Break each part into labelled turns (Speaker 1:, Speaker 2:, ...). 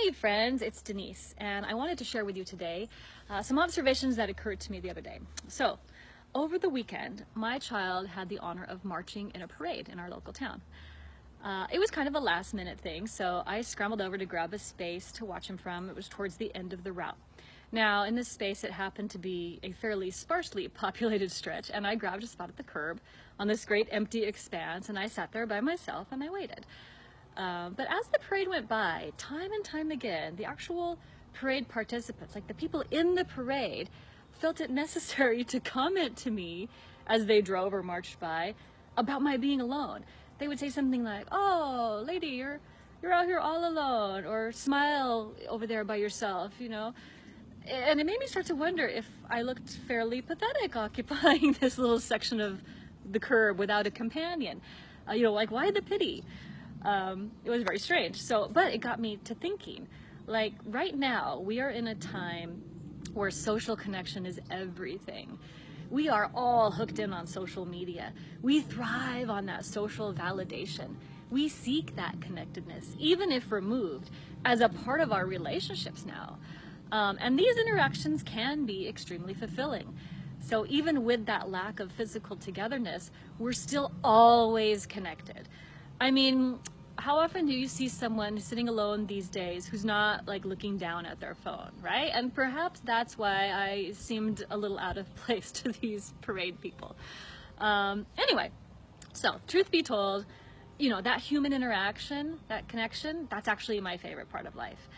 Speaker 1: Hey friends, it's Denise, and I wanted to share with you today some observations that occurred to me the other day. So, over the weekend, my child had the honor of marching in a parade in our local town. It was kind of a last minute thing, so I scrambled over to grab a space to watch him from. It was towards the end of the route. Now, in this space, it happened to be a fairly sparsely populated stretch, and I grabbed a spot at the curb on this great empty expanse, and I sat there by myself and I waited. But as the parade went by, time and time again, the actual parade participants, like the people in the parade, felt it necessary to comment to me as they drove or marched by about my being alone. They would say something like, "Oh, lady, you're out here all alone," or "Smile over there by yourself," you know. And it made me start to wonder if I looked fairly pathetic occupying this little section of the curb without a companion. Like, why the pity? It was very strange. But it got me to thinking, like, right now we are in a time where social connection is everything. We are all hooked in on social media. We thrive on that social validation. We seek that connectedness, even if removed, as a part of our relationships now. And these interactions can be extremely fulfilling. So even with that lack of physical togetherness, we're still always connected. I mean, how often do you see someone sitting alone these days who's not like looking down at their phone, right? And perhaps that's why I seemed a little out of place to these parade people. Anyway, so truth be told, that human interaction, that connection, that's actually my favorite part of life.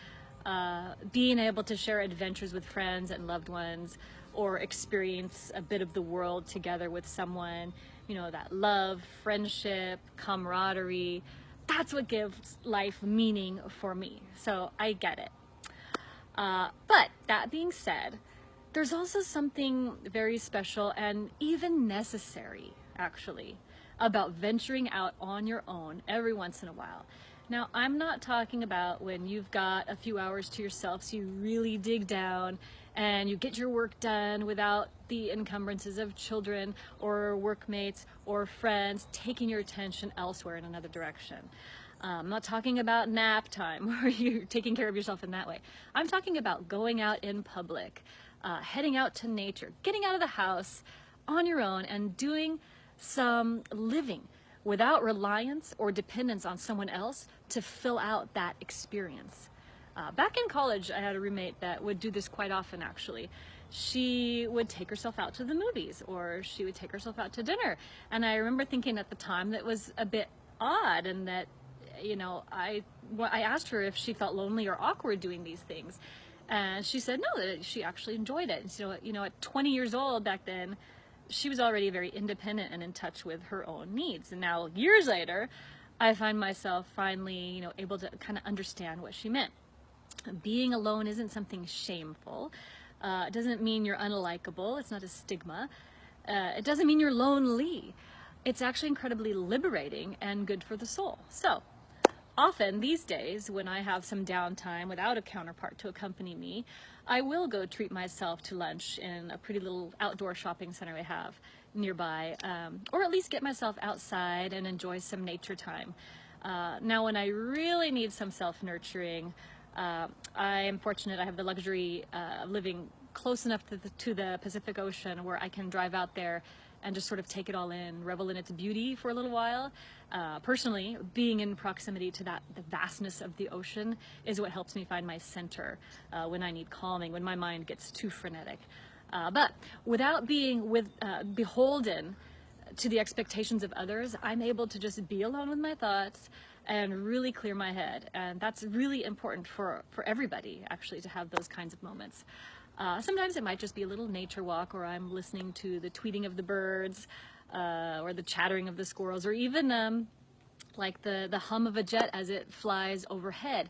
Speaker 1: Being able to share adventures with friends and loved ones, or experience a bit of the world together with someone, that love, friendship, camaraderie, that's what gives life meaning for me. So I get it. But that being said, there's also something very special and even necessary, actually, about venturing out on your own every once in a while. Now, I'm not talking about when you've got a few hours to yourself, so you really dig down and you get your work done without the encumbrances of children or workmates or friends taking your attention elsewhere in another direction. I'm not talking about nap time where you're taking care of yourself in that way. I'm talking about going out in public, heading out to nature, getting out of the house on your own and doing some living without reliance or dependence on someone else to fill out that experience. Back in college, I had a roommate that would do this quite often, actually. She would take herself out to the movies, or she would take herself out to dinner. And I remember thinking at the time that was a bit odd, and that, I asked her if she felt lonely or awkward doing these things. And she said no, that she actually enjoyed it. And so, at 20 years old back then, she was already very independent and in touch with her own needs. And now, years later, I find myself finally, able to kind of understand what she meant. Being alone isn't something shameful. It doesn't mean you're unlikable. It's not a stigma. It doesn't mean you're lonely. It's actually incredibly liberating and good for the soul. So, often these days, when I have some downtime without a counterpart to accompany me, I will go treat myself to lunch in a pretty little outdoor shopping center I have nearby, or at least get myself outside and enjoy some nature time. Now, when I really need some self-nurturing, I am fortunate I have the luxury of living close enough to the Pacific Ocean where I can drive out there and just sort of take it all in, revel in its beauty for a little while. Personally, being in proximity to the vastness of the ocean is what helps me find my center when I need calming, when my mind gets too frenetic. But without being beholden to the expectations of others, I'm able to just be alone with my thoughts and really clear my head. And that's really important for everybody, actually, to have those kinds of moments. Sometimes it might just be a little nature walk, or I'm listening to the tweeting of the birds, or the chattering of the squirrels, or even like the hum of a jet as it flies overhead.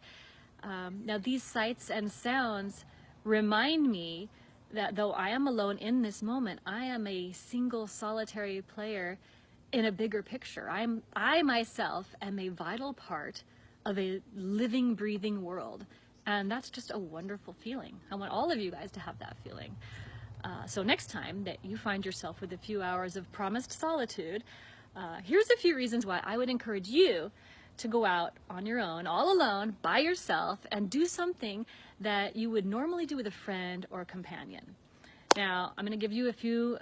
Speaker 1: Now, these sights and sounds remind me that though I am alone in this moment, I am a single solitary player in a bigger picture. I myself am a vital part of a living, breathing world. And that's just a wonderful feeling. I want all of you guys to have that feeling. So next time that you find yourself with a few hours of promised solitude, here's a few reasons why I would encourage you to go out on your own, all alone, by yourself, and do something that you would normally do with a friend or a companion. Now, I'm going to give you a few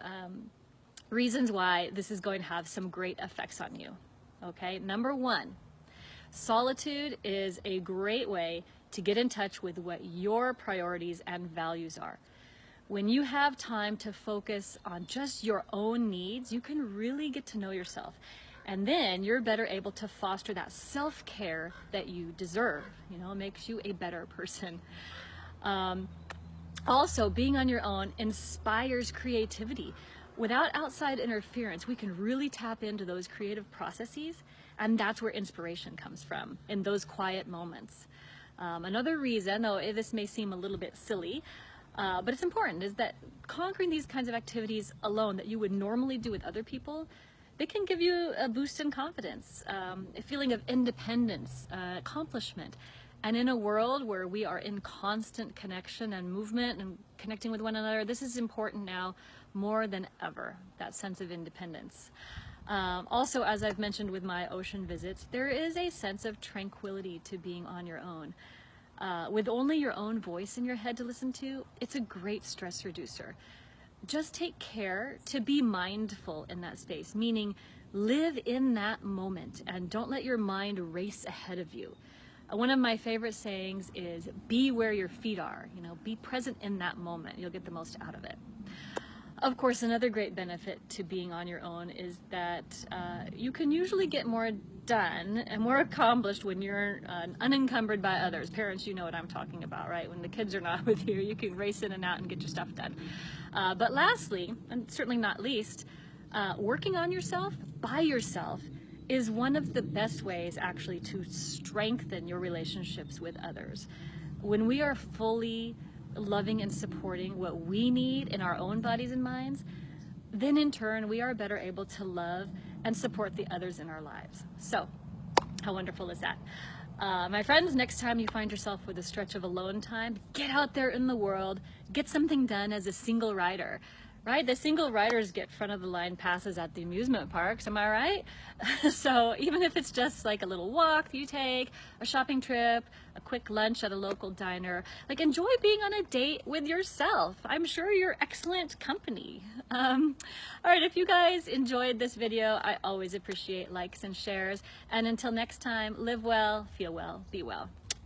Speaker 1: reasons why this is going to have some great effects on you. Okay, number one, solitude is a great way to get in touch with what your priorities and values are. When you have time to focus on just your own needs, you can really get to know yourself. And then you're better able to foster that self-care that you deserve. You know, it makes you a better person. Also, being on your own inspires creativity. Without outside interference, we can really tap into those creative processes, and that's where inspiration comes from, in those quiet moments. Another reason, though this may seem a little bit silly, but it's important, is that conquering these kinds of activities alone that you would normally do with other people, they can give you a boost in confidence, a feeling of independence, accomplishment. And in a world where we are in constant connection and movement and connecting with one another, this is important now more than ever, that sense of independence. Also, as I've mentioned with my ocean visits, there is a sense of tranquility to being on your own. With only your own voice in your head to listen to, it's a great stress reducer. Just take care to be mindful in that space, meaning live in that moment and don't let your mind race ahead of you. One of my favorite sayings is, be where your feet are. You know, be present in that moment. You'll get the most out of it. Of course, another great benefit to being on your own is that you can usually get more done and more accomplished when you're unencumbered by others. Parents, you know what I'm talking about, right? When the kids are not with you, you can race in and out and get your stuff done. But lastly, and certainly not least, working on yourself by yourself is one of the best ways actually to strengthen your relationships with others. When we are fully loving and supporting what we need in our own bodies and minds, then in turn we are better able to love and support the others in our lives. So, how wonderful is that? My friends, next time you find yourself with a stretch of alone time, get out there in the world, get something done as a single rider. Right? The single riders get front of the line passes at the amusement parks, am I right? So even if it's just like a little walk you take, a shopping trip, a quick lunch at a local diner, like enjoy being on a date with yourself. I'm sure you're excellent company. All right, if you guys enjoyed this video, I always appreciate likes and shares. And until next time, live well, feel well, be well.